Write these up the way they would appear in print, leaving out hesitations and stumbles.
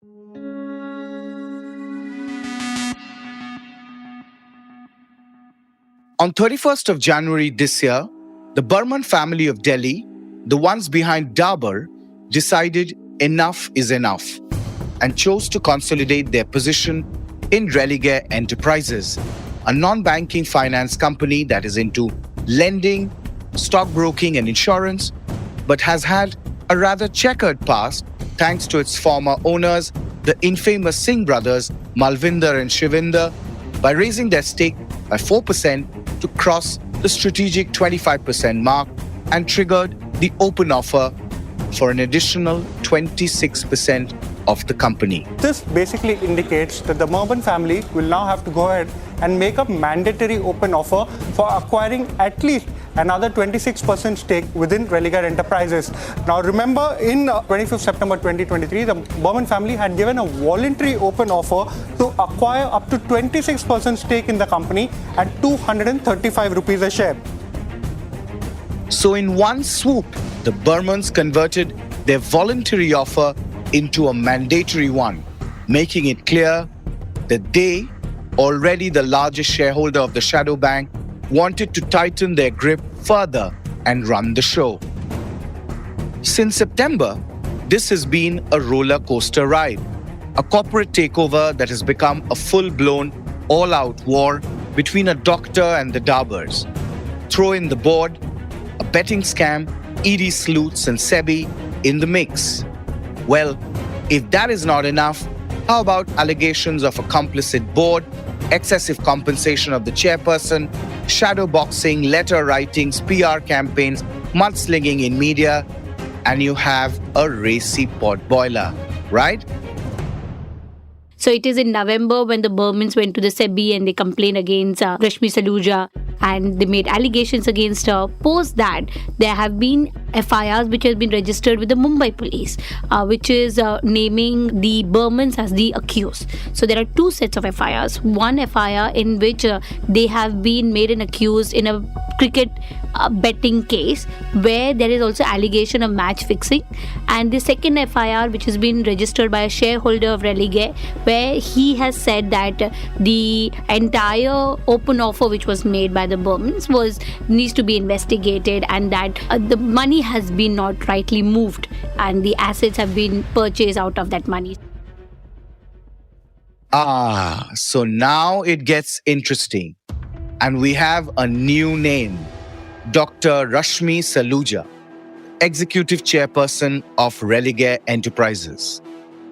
On 31st of January this year, the Burman family of Delhi, the ones behind Dabur, decided enough is enough and chose to consolidate their position in Religare Enterprises, a non-banking finance company that is into lending, stockbroking and insurance, but has had a rather checkered past thanks to its former owners, the infamous Singh brothers, Malvinder and Shivinder, by raising their stake by 4% to cross the strategic 25% mark and triggered the open offer for an additional 26% of the company. This basically indicates that the Burman family will now have to go ahead and make a mandatory open offer for acquiring at least another 26% stake within Religare Enterprises. Now remember, in 25th September 2023, the Burman family had given a voluntary open offer to acquire up to 26% stake in the company at 235 rupees a share. So in one swoop, the Burmans converted their voluntary offer into a mandatory one, making it clear that they, already the largest shareholder of the shadow bank, wanted to tighten their grip further and run the show. Since September, this has been a roller coaster ride, a corporate takeover that has become a full-blown, all-out war between a doctor and the Daburs. Throw in the board, a betting scam, ED sleuths and SEBI in the mix. Well, if that is not enough, how about allegations of a complicit board, excessive compensation of the chairperson, shadow boxing, letter writings, PR campaigns, mudslinging in media, and you have a racy pot boiler, right? So it is in November when the Burmans went to the SEBI and they complained against Rashmi Saluja and they made allegations against her. Post that, there have been FIRs which have been registered with the Mumbai police, which is naming the Burmans as the accused. So there are two sets of FIRs. One FIR in which they have been made an accused in a cricket betting case where there is also allegation of match fixing, and the second FIR which has been registered by a shareholder of Religare where he has said that the entire open offer which was made by the Burmans needs to be investigated and that the money has been not rightly moved and the assets have been purchased out of that money. So now it gets interesting. And we have a new name, Dr. Rashmi Saluja, Executive Chairperson of Religare Enterprises.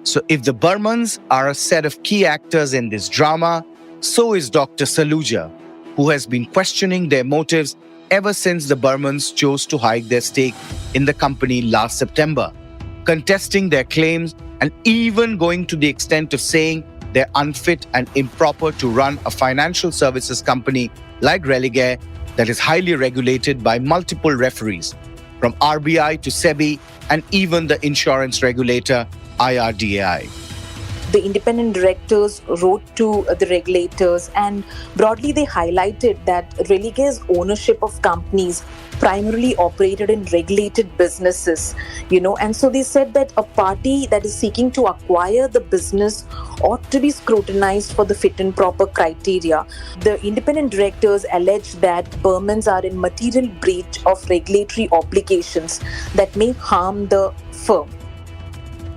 So if the Burmans are a set of key actors in this drama, so is Dr. Saluja, who has been questioning their motives ever since the Burmans chose to hike their stake in the company last September, contesting their claims and even going to the extent of saying they're unfit and improper to run a financial services company like Religare that is highly regulated by multiple referees, from RBI to SEBI and even the insurance regulator IRDAI. The independent directors wrote to the regulators and broadly they highlighted that Religare's ownership of companies primarily operated in regulated businesses, and so they said that a party that is seeking to acquire the business ought to be scrutinized for the fit and proper criteria. The independent directors allege that Burmans are in material breach of regulatory obligations that may harm the firm.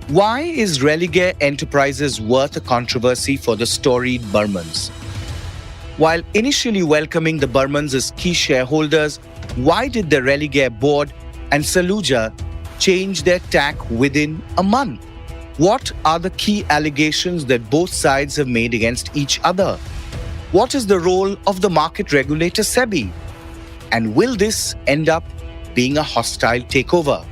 Why is Religare Enterprises worth a controversy for the storied Burmans? While initially welcoming the Burmans as key shareholders, why did the Religare board and Saluja change their tack within a month? What are the key allegations that both sides have made against each other? What is the role of the market regulator SEBI? And will this end up being a hostile takeover?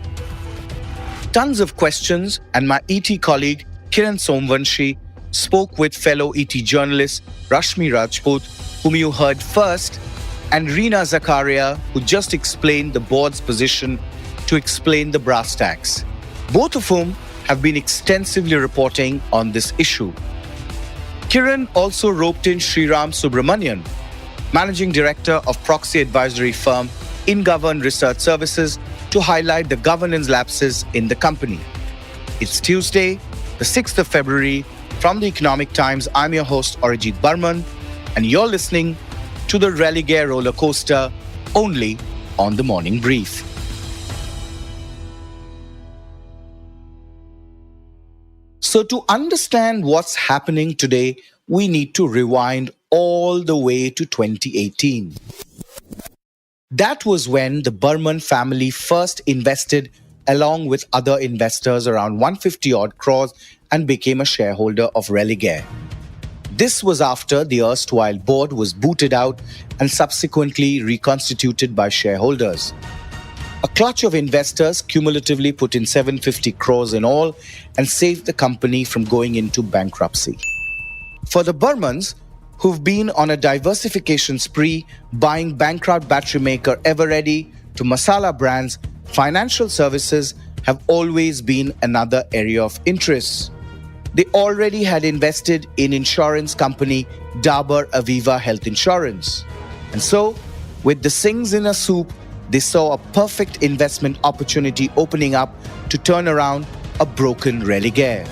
Tons of questions, and my ET colleague Kiran Somvanshi spoke with fellow ET journalist Rashmi Rajput, whom you heard first, and Reena Zakaria, who just explained the board's position to explain the brass tacks, both of whom have been extensively reporting on this issue. Kiran also roped in Sriram Subramanian, Managing Director of proxy advisory firm InGovern Research Services, to highlight the governance lapses in the company. It's Tuesday, the 6th of February. From the Economic Times, I'm your host, Arijit Burman, and you're listening to the Religare Rollercoaster only on the Morning Brief. So to understand what's happening today, we need to rewind all the way to 2018. That was when the Burman family first invested along with other investors around 150 odd crores and became a shareholder of Religare. This was after the erstwhile board was booted out and subsequently reconstituted by shareholders. A clutch of investors cumulatively put in 750 crores in all and saved the company from going into bankruptcy. For the Burmans, who've been on a diversification spree, buying bankrupt battery maker Eveready to masala brands, financial services have always been another area of interest. They already had invested in insurance company Dabur Aviva Health Insurance. And so, with the Singhs in a soup, they saw a perfect investment opportunity opening up to turn around a broken Religare.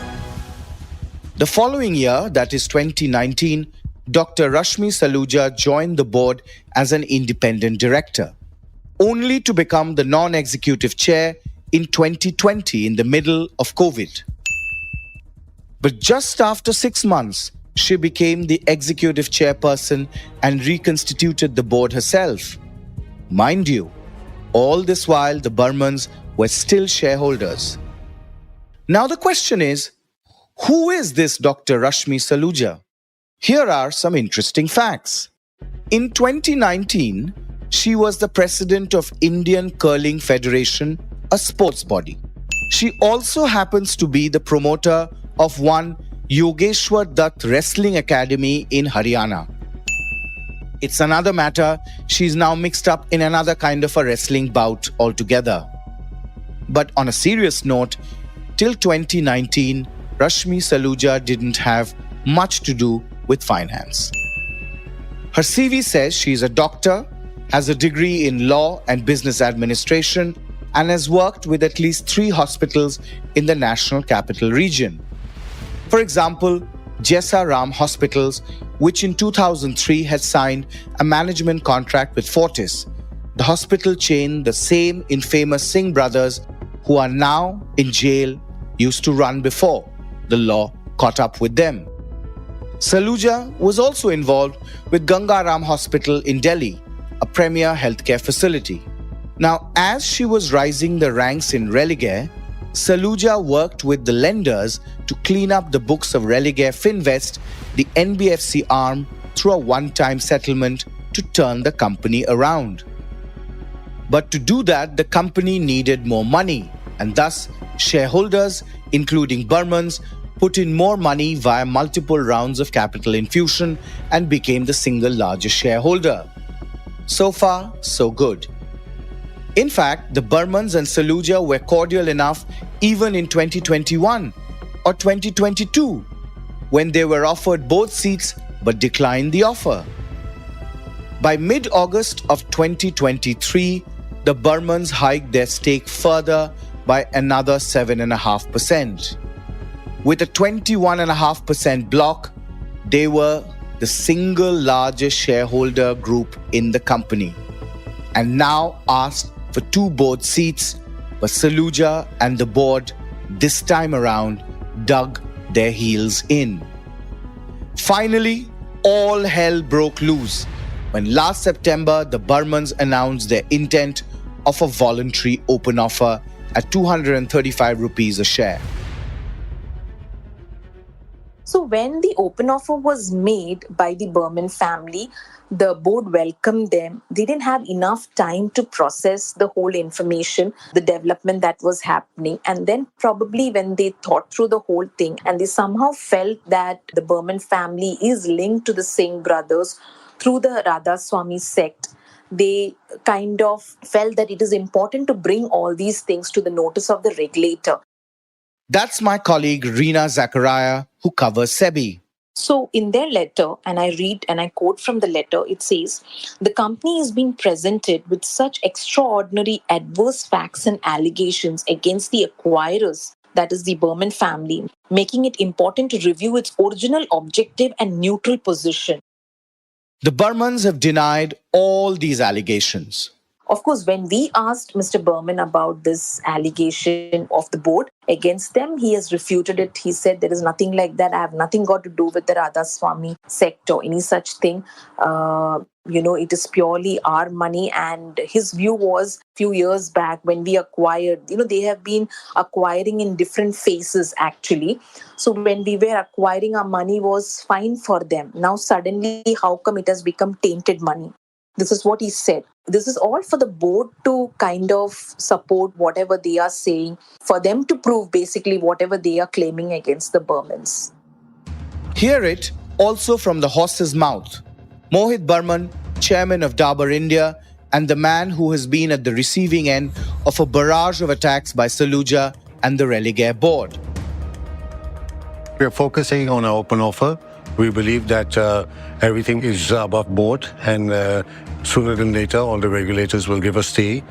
The following year, that is 2019, Dr. Rashmi Saluja joined the board as an independent director, only to become the non-executive chair in 2020 in the middle of COVID. But just after 6 months, she became the executive chairperson and reconstituted the board herself. Mind you, all this while the Burmans were still shareholders. Now the question is, who is this Dr. Rashmi Saluja? Here are some interesting facts. In 2019, she was the president of Indian Curling Federation, a sports body. She also happens to be the promoter of one Yogeshwar Dutt Wrestling Academy in Haryana. It's another matter, she's now mixed up in another kind of a wrestling bout altogether. But on a serious note, till 2019, Rashmi Saluja didn't have much to do with finance. Her CV says she's a doctor, has a degree in law and business administration, and has worked with at least 3 hospitals in the National Capital Region. For example, Jessa Ram Hospitals, which in 2003 had signed a management contract with Fortis, the hospital chain the same infamous Singh brothers who are now in jail used to run before the law caught up with them. Saluja was also involved with Gangaram Hospital in Delhi, a premier healthcare facility. Now, as she was rising the ranks in Religare, Saluja worked with the lenders to clean up the books of Religare Finvest, the NBFC arm, through a one-time settlement to turn the company around. But to do that, the company needed more money, and thus shareholders, including Burmans, put in more money via multiple rounds of capital infusion and became the single largest shareholder. So far, so good. In fact, the Burmans and Saluja were cordial enough even in 2021 or 2022 when they were offered both seats but declined the offer. By mid-August of 2023, the Burmans hiked their stake further by another 7.5%. With a 21.5% block, they were the single largest shareholder group in the company and now asked for 2 board seats, but Saluja and the board this time around dug their heels in. Finally, all hell broke loose when last September the Burmans announced their intent of a voluntary open offer at 235 rupees a share. So when the open offer was made by the Burman family, the board welcomed them. They didn't have enough time to process the whole information, the development that was happening. And then probably when they thought through the whole thing and they somehow felt that the Burman family is linked to the Singh brothers through the Radha Swami sect, they kind of felt that it is important to bring all these things to the notice of the regulator. That's my colleague Reena Zachariah, who covers SEBI. So in their letter, and I read and I quote from the letter, it says, the company is being presented with such extraordinary adverse facts and allegations against the acquirers that is the Burman family, making it important to review its original objective and neutral position. The Burmans have denied all these allegations. Of course, when we asked Mr. Burman about this allegation of the board against them, he has refuted it. He said there is nothing like that. I have nothing got to do with the Radhaswamy sector, any such thing. It is purely our money. And his view was few years back when we acquired, they have been acquiring in different phases actually. So when we were acquiring, our money was fine for them. Now suddenly, how come it has become tainted money? This is what he said. This is all for the board to kind of support whatever they are saying, for them to prove basically whatever they are claiming against the Burmans. Hear it also from the horse's mouth. Mohit Burman, chairman of Dabur India, and the man who has been at the receiving end of a barrage of attacks by Saluja and the Religare board. We are focusing on an open offer. We believe that everything is above board, and sooner than later, all the regulators will give us the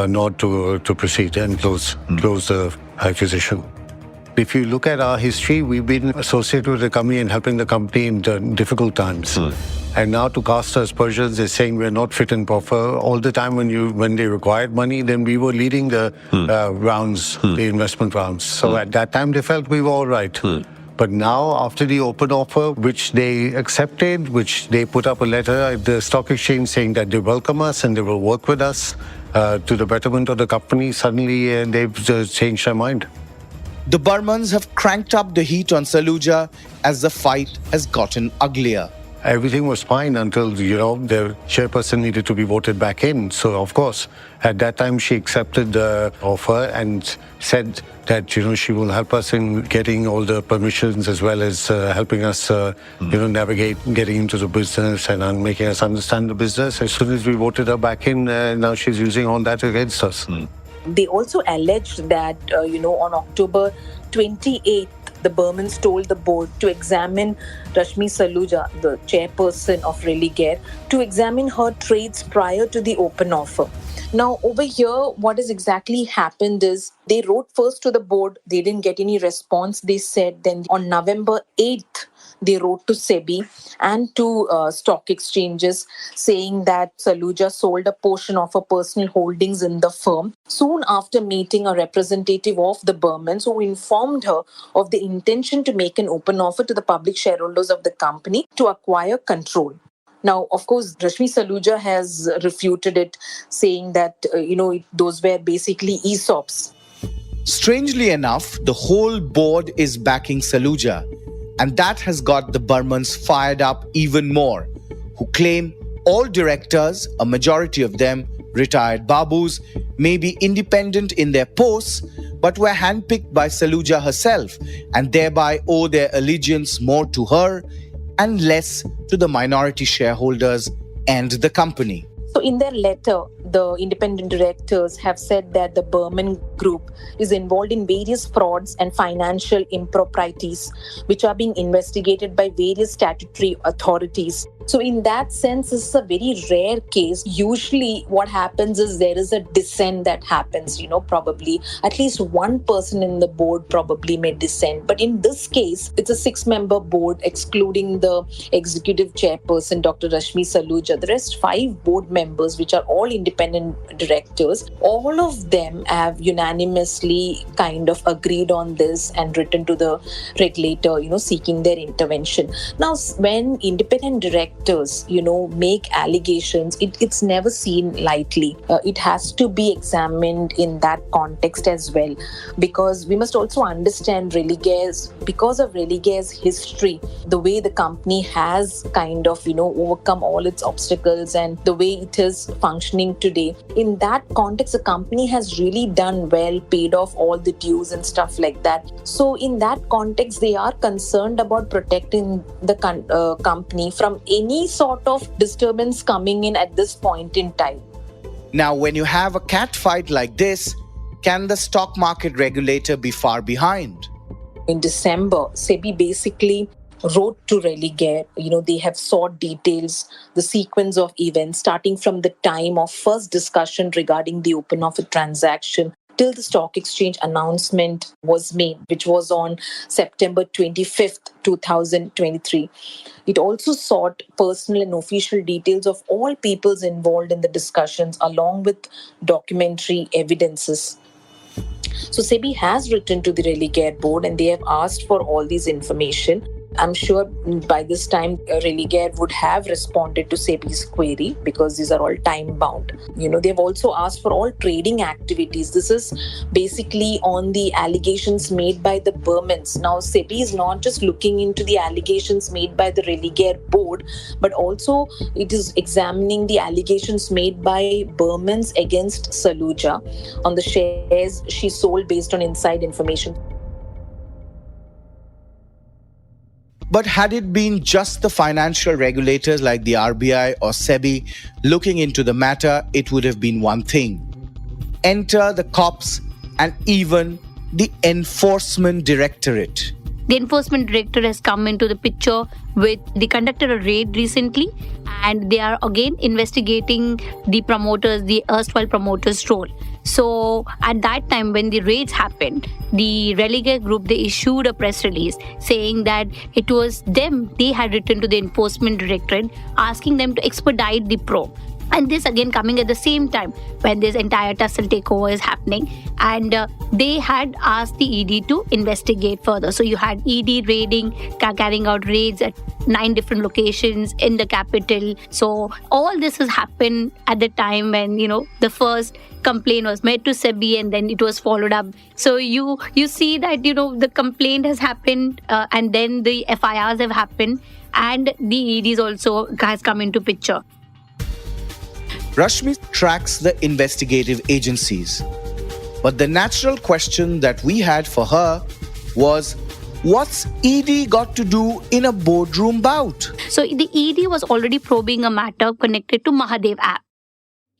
nod to proceed and close the acquisition. If you look at our history, we've been associated with the company and helping the company in difficult times. And now to cast aspersions, they're saying we're not fit and proper. All the time when they required money, then we were leading the rounds, the investment rounds. So at that time, they felt we were all right. But now, after the open offer, which they accepted, which they put up a letter at the stock exchange saying that they welcome us and they will work with us to the betterment of the company, suddenly they've changed their mind. The Burmans have cranked up the heat on Saluja as the fight has gotten uglier. Everything was fine until, the chairperson needed to be voted back in. So, of course, at that time, she accepted the offer and said that, she will help us in getting all the permissions as well as helping us, navigate getting into the business and making us understand the business. As soon as we voted her back in, now she's using all that against us. They also alleged that, on October 28th, the Burmans told the board to examine Rashmi Saluja, the chairperson of Religare, to examine her trades prior to the open offer. Now, over here, what has exactly happened is they wrote first to the board. They didn't get any response, they said. Then on November 8th, they wrote to SEBI and to stock exchanges saying that Saluja sold a portion of her personal holdings in the firm. Soon after meeting a representative of the Burmans who informed her of the intention to make an open offer to the public shareholders of the company to acquire control. Now, of course, Rashmi Saluja has refuted it, saying that, those were basically ESOPs. Strangely enough, the whole board is backing Saluja, and that has got the Burmans fired up even more, who claim all directors, a majority of them retired babus, may be independent in their posts, but were handpicked by Saluja herself and thereby owe their allegiance more to her and less to the minority shareholders and the company. So in their letter, the independent directors have said that the Burman Group is involved in various frauds and financial improprieties, which are being investigated by various statutory authorities. So in that sense, this is a very rare case. Usually what happens is there is a dissent that happens, probably at least one person in the board probably may dissent. But in this case, it's a 6-member board, excluding the executive chairperson, Dr. Rashmi Saluja. The rest 5 board members, which are all independent directors, all of them have unanimously kind of agreed on this and written to the regulator, seeking their intervention. Now, when independent directors, make allegations, it's never seen lightly. It has to be examined in that context as well, because we must also understand because of Religare's history, the way the company has kind of, overcome all its obstacles and the way it is functioning today. In that context, the company has really done well, paid off all the dues and stuff like that. So in that context, they are concerned about protecting the company from any sort of disturbance coming in at this point in time. Now, when you have a cat fight like this, can the stock market regulator be far behind? In December, SEBI basically wrote to Religare. They have sought details, the sequence of events, starting from the time of first discussion regarding the open offer transaction till the stock exchange announcement was made, which was on September 25th, 2023. It also sought personal and official details of all peoples involved in the discussions, along with documentary evidences. So SEBI has written to the Religare board and they have asked for all these information. I'm sure by this time Religare would have responded to SEBI's query because these are all time bound. They've also asked for all trading activities. This is basically on the allegations made by the Burmans. Now SEBI is not just looking into the allegations made by the Religare board, but also it is examining the allegations made by Burmans against Saluja on the shares she sold based on inside information. But had it been just the financial regulators like the RBI or SEBI looking into the matter, it would have been one thing. Enter the cops and even the Enforcement Directorate. The Enforcement Director has come into the picture they conducted a raid recently, and they are again investigating the erstwhile promoters' role. So at that time when the raids happened, the Religare group, they issued a press release saying that it was them, they had written to the Enforcement Directorate asking them to expedite the probe. And this again coming at the same time when this entire tussle takeover is happening. And they had asked the ED to investigate further. So you had ED carrying out raids at 9 different locations in the capital. So all this has happened at the time when, the first complaint was made to SEBI and then it was followed up. So you see that, the complaint has happened and then the FIRs have happened and the EDs also has come into picture. Rashmi tracks the investigative agencies. But the natural question that we had for her was, what's ED got to do in a boardroom bout? So the ED was already probing a matter connected to Mahadev app,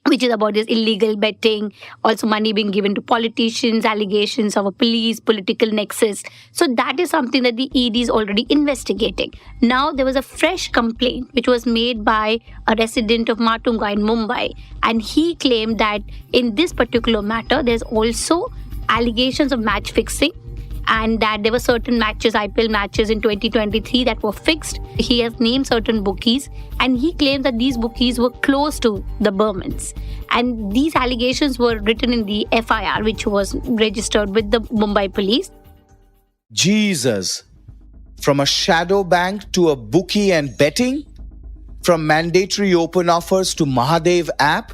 which is about this illegal betting, also money being given to politicians, allegations of a political nexus. So that is something that the ED is already investigating. Now there was a fresh complaint which was made by a resident of Matunga in Mumbai, and he claimed that in this particular matter there's also allegations of match fixing, and that there were certain matches, IPL matches in 2023 that were fixed. He has named certain bookies and he claimed that these bookies were close to the Burmans. And these allegations were written in the FIR, which was registered with the Mumbai police. Jesus. From a shadow bank to a bookie and betting? From mandatory open offers to Mahadev app?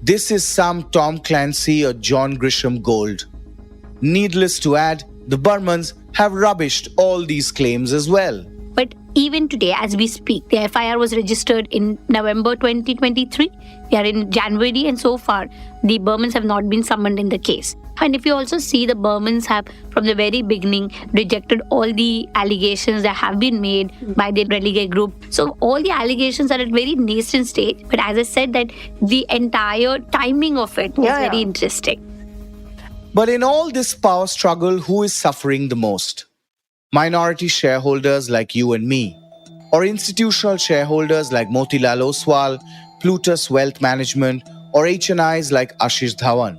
This is some Tom Clancy or John Grisham gold. Needless to add, the Burmans have rubbished all these claims as well. But even today, as we speak, the FIR was registered in November 2023. We are in January and so far, the Burmans have not been summoned in the case. And if you also see, the Burmans have, from the very beginning, rejected all the allegations that have been made by the Religare group. So all the allegations are at very nascent stage. But as I said, that the entire timing of it is very interesting. But in all this power struggle, who is suffering the most? Minority shareholders like you and me, or institutional shareholders like Motilal Oswal, Plutus Wealth Management, or HNIs like Ashish Dhawan.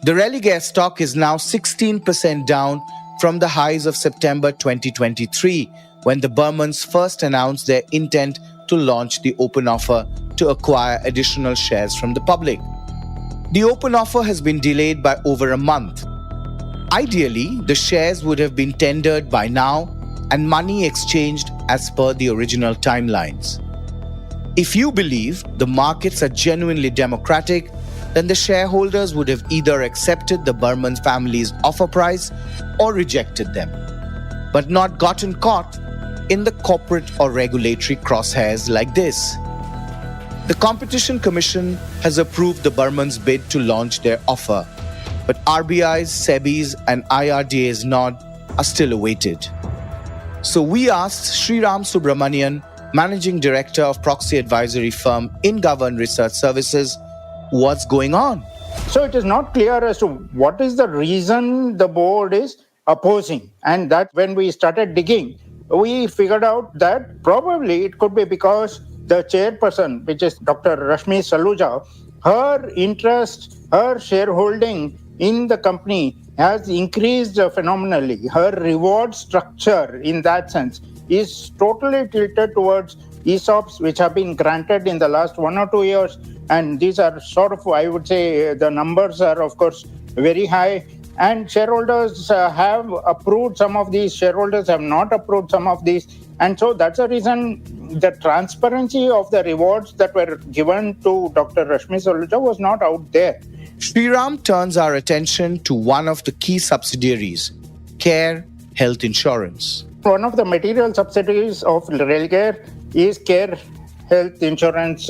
The Religare stock is now 16% down from the highs of September 2023, when the Burmans first announced their intent to launch the open offer to acquire additional shares from the public. The open offer has been delayed by over a month. Ideally, the shares would have been tendered by now and money exchanged as per the original timelines. If you believe the markets are genuinely democratic, then the shareholders would have either accepted the Burman family's offer price or rejected them, but not gotten caught in the corporate or regulatory crosshairs like this. The Competition Commission has approved the Burmans' bid to launch their offer, but RBI's, SEBI's and IRDA's nod are still awaited. So we asked Sriram Subramanian, Managing Director of proxy advisory firm InGovern Research Services, what's going on? So it is not clear as to what is the reason the board is opposing. And that when we started digging, we figured out that probably it could be because the chairperson, which is Dr. Rashmi Saluja, her interest, her shareholding in the company has increased phenomenally. Her reward structure in that sense is totally tilted towards ESOPs, which have been granted in the last 1 or 2 years. And these are sort of, I would say, the numbers are, of course, very high. And shareholders have approved some of these, shareholders have not approved some of these. And so that's the reason the transparency of the rewards that were given to Dr. Rashmi Saluja was not out there. Sriram turns our attention to one of the key subsidiaries, Care Health Insurance. One of the material subsidiaries of Religare is Care Health Insurance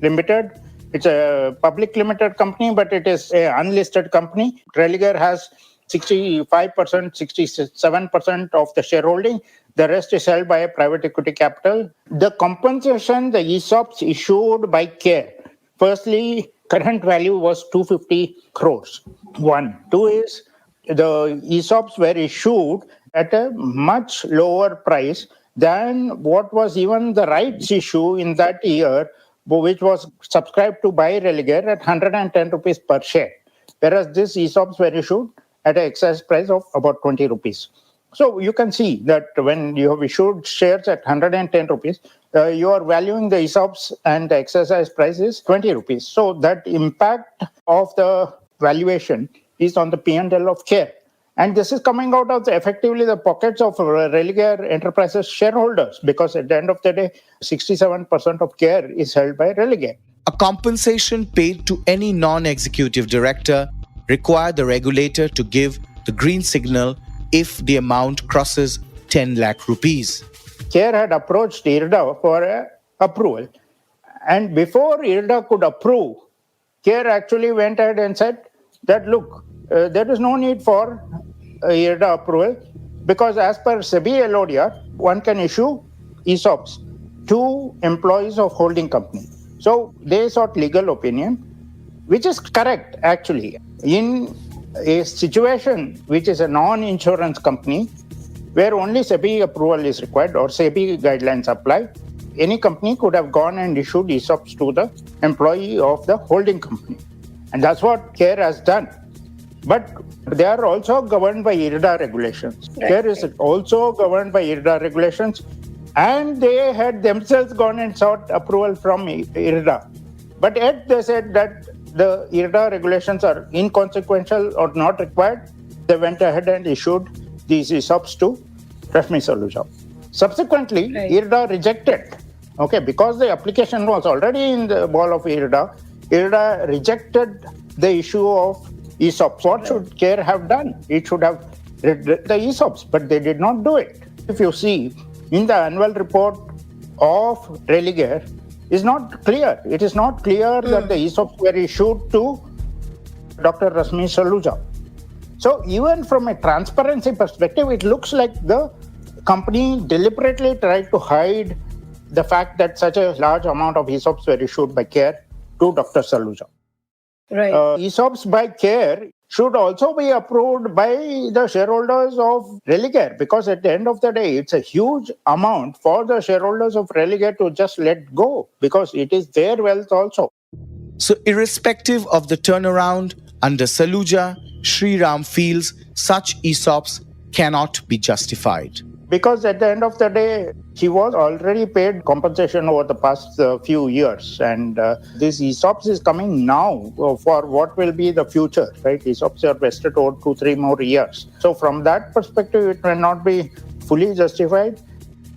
Limited. It's a public limited company, but it is an unlisted company. Religare has 65%, 67% of the shareholding. The rest is held by a private equity capital. The compensation, the ESOPs issued by Care, firstly, current value was 250 crores. One. Two is the ESOPs were issued at a much lower price than what was even the rights issue in that year, which was subscribed to by Religare at 110 rupees per share, whereas these ESOPs were issued at an excess price of about 20 rupees. So you can see that when you have issued shares at 110 rupees, you are valuing the ESOPs and the exercise price is 20 rupees. So that impact of the valuation is on the P&L of Care. And this is coming out of effectively the pockets of Religare Enterprises shareholders, because at the end of the day, 67% of Care is held by Religare. A compensation paid to any non-executive director requires the regulator to give the green signal if the amount crosses 10 lakh rupees. Care had approached IRDA for approval. And before IRDA could approve, Care actually went ahead and said that, look, there is no need for IRDA approval, because as per SEBI LODR, one can issue ESOPs to employees of holding company. So they sought legal opinion, which is correct actually. In a situation which is a non-insurance company, where only SEBI approval is required or SEBI guidelines apply, any company could have gone and issued ESOPs to the employee of the holding company. And that's what Care has done. But they are also governed by IRDA regulations. Right. Care is also governed by IRDA regulations, and they had themselves gone and sought approval from IRDA. But yet they said that the IRDA regulations are inconsequential or not required. They went ahead and issued these ESOPs to Rashmi Saluja. Subsequently, IRDA rejected. Okay, because the application was already in the ball of IRDA, IRDA rejected the issue of ESOPs. What should Care have done? It should have read the ESOPs, but they did not do it. If you see, in the annual report of Religare, is not clear. It is not clear that the ESOPs were issued to Dr. Rashmi Saluja. So even from a transparency perspective, it looks like the company deliberately tried to hide the fact that such a large amount of ESOPs were issued by Care to Dr. Saluja. Right. ESOPs by Care should also be approved by the shareholders of Religare, because at the end of the day, it's a huge amount for the shareholders of Religare to just let go, because it is their wealth also. So irrespective of the turnaround under Saluja, Sriram feels such ESOPs cannot be justified. Because at the end of the day, he was already paid compensation over the past few years. And this ESOPs is coming now for what will be the future, right? ESOPs are vested over 2-3 more years. So from that perspective, it may not be fully justified.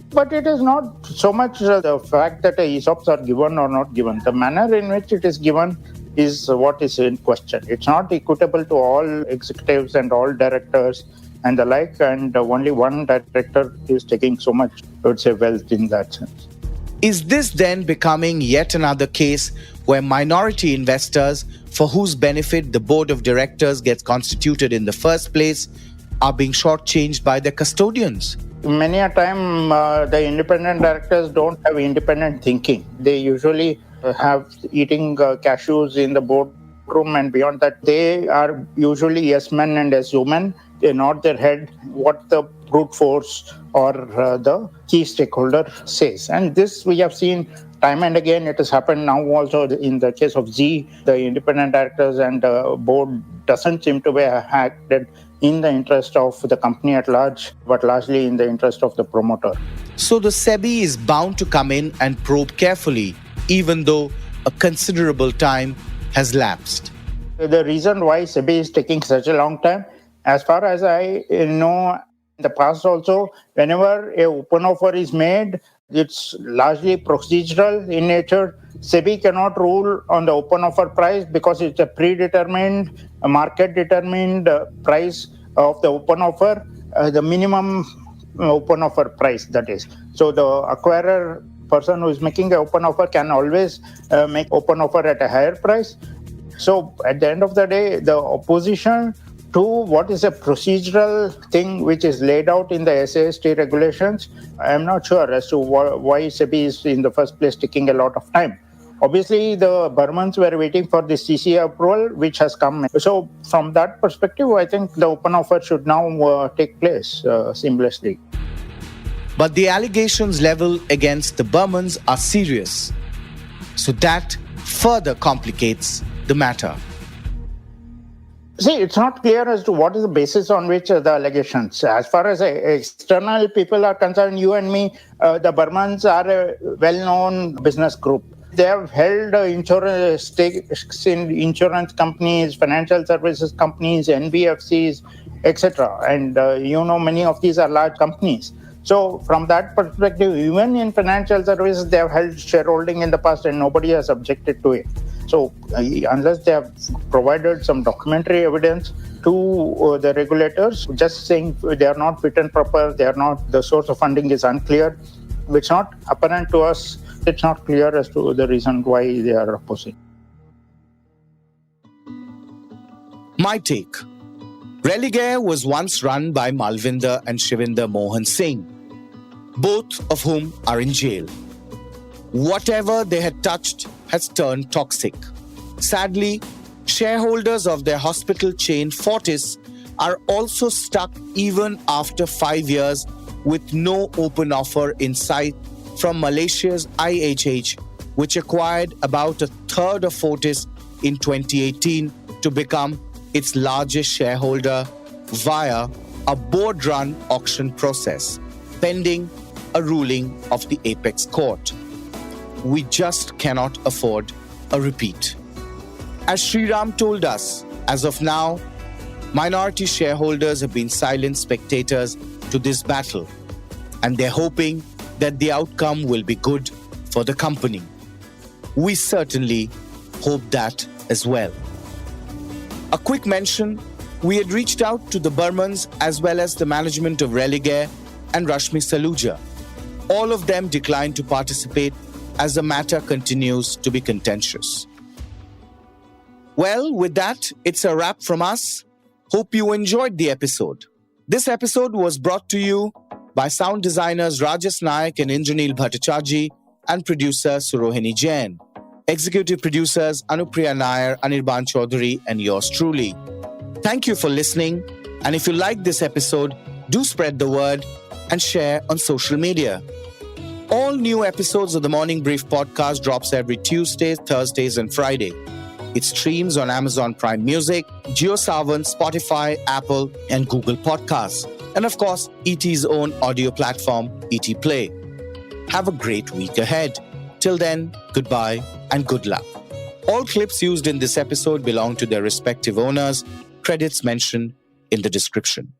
But it is not so much the fact that ESOPs are given or not given. The manner in which it is given is what is in question. It's not equitable to all executives and all directors and the like, and only one director is taking so much, I would say, wealth in that sense. Is this then becoming yet another case where minority investors, for whose benefit the board of directors gets constituted in the first place, are being shortchanged by their custodians? Many a time, the independent directors don't have independent thinking. They usually have eating cashews in the boardroom, and beyond that, they are usually yes men and yes women. They nod their head what the brute force or the key stakeholder says. And this we have seen time and again, it has happened now also in the case of Z. The independent directors and the board doesn't seem to be acted in the interest of the company at large, but largely in the interest of the promoter. So the SEBI is bound to come in and probe carefully, even though a considerable time has lapsed. The reason why SEBI is taking such a long time, as far as I know, in the past also, whenever a open offer is made, it's largely procedural in nature. SEBI cannot rule on the open offer price because it's a predetermined, market-determined price of the open offer, the minimum open offer price, that is. So the acquirer person who is making the open offer can always make open offer at a higher price. So at the end of the day, the opposition to what is a procedural thing which is laid out in the SAST regulations, I am not sure as to why SEBI is in the first place taking a lot of time. Obviously, the Burmans were waiting for the CCA approval, which has come. So from that perspective, I think the open offer should now take place seamlessly. But the allegations leveled against the Burmans are serious. So that further complicates the matter. See, it's not clear as to what is the basis on which the allegations. As far as external people are concerned, you and me, the Burmans are a well-known business group. They have held insurance stakes in insurance companies, financial services companies, NBFCs, etc. And many of these are large companies. So from that perspective, even in financial services, they have held shareholding in the past and nobody has objected to it. So unless they have provided some documentary evidence to the regulators, just saying they are not fit and proper, the source of funding is unclear, it's not apparent to us, it's not clear as to the reason why they are opposing. My take. Religare was once run by Malvinder and Shivinder Mohan Singh, both of whom are in jail. Whatever they had touched has turned toxic. Sadly, shareholders of their hospital chain Fortis are also stuck even after 5 years with no open offer in sight from Malaysia's IHH, which acquired about a third of Fortis in 2018 to become its largest shareholder via a board-run auction process, pending a ruling of the Apex Court. We just cannot afford a repeat. As Sriram told us, as of now, minority shareholders have been silent spectators to this battle, and they're hoping that the outcome will be good for the company. We certainly hope that as well. A quick mention, we had reached out to the Burmans as well as the management of Religare and Rashmi Saluja. All of them declined to participate as the matter continues to be contentious. Well, with that, it's a wrap from us. Hope you enjoyed the episode. This episode was brought to you by sound designers Rajas Nayak and Indranil Bhattacharjee and producer Surohini Jain. Executive producers Anupriya Nair, Anirban Chaudhary, and yours truly. Thank you for listening. And if you liked this episode, do spread the word and share on social media. All new episodes of the Morning Brief podcast drops every Tuesday, Thursdays, and Friday. It streams on Amazon Prime Music, JioSaavn, Spotify, Apple, and Google Podcasts. And of course, ET's own audio platform, ET Play. Have a great week ahead. Till then, goodbye and good luck. All clips used in this episode belong to their respective owners. Credits mentioned in the description.